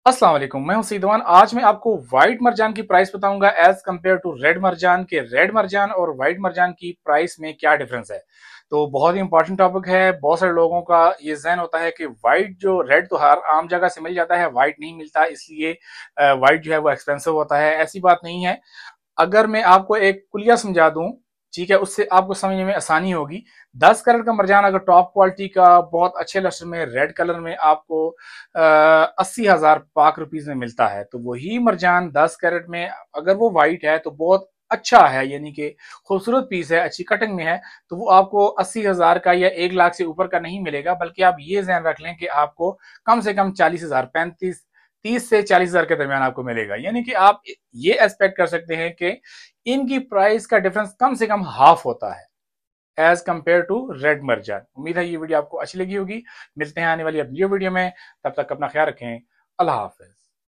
अस्सलाम वालेकुम, मैं हूं सीधवान। आज मैं आपको व्हाइट मरजान की प्राइस बताऊंगा एज कंपेयर टू रेड मरजान के रेड मरजान और व्हाइट मरजान की प्राइस में क्या डिफरेंस है। तो बहुत ही इंपॉर्टेंट टॉपिक है। बहुत सारे लोगों का ये जहन होता है कि व्हाइट जो रेड तो हर आम जगह से मिल जाता है, व्हाइट नहीं मिलता, इसलिए व्हाइट जो है वो एक्सपेंसिव होता है। ऐसी बात नहीं है। अगर मैं आपको एक कुलिया समझा दूं, ठीक है, उससे आपको समझने में आसानी होगी। 10 कैरेट का मरजान अगर टॉप क्वालिटी का बहुत अच्छे लस्टर में रेड कलर में आपको 80,000 पाक रुपीज में मिलता है, तो वही मरजान 10 कैरेट में अगर वो वाइट है तो बहुत अच्छा है, यानी कि खूबसूरत पीस है, अच्छी कटिंग में है, तो वो आपको 80,000 का या 1 लाख से ऊपर का नहीं मिलेगा। बल्कि आप ये ध्यान रख लें कि आपको कम से कम 40,000, 30 से 40,000 के दरमियान आपको मिलेगा। यानी कि आप ये एक्सपेक्ट कर सकते हैं कि इनकी प्राइस का डिफरेंस कम से कम हाफ होता है एज कंपेयर टू रेड मर्जान। उम्मीद है ये वीडियो आपको अच्छी लगी होगी। मिलते हैं आने वाली अगली वीडियो में। तब तक अपना ख्याल रखें। अल्लाह हाफिज।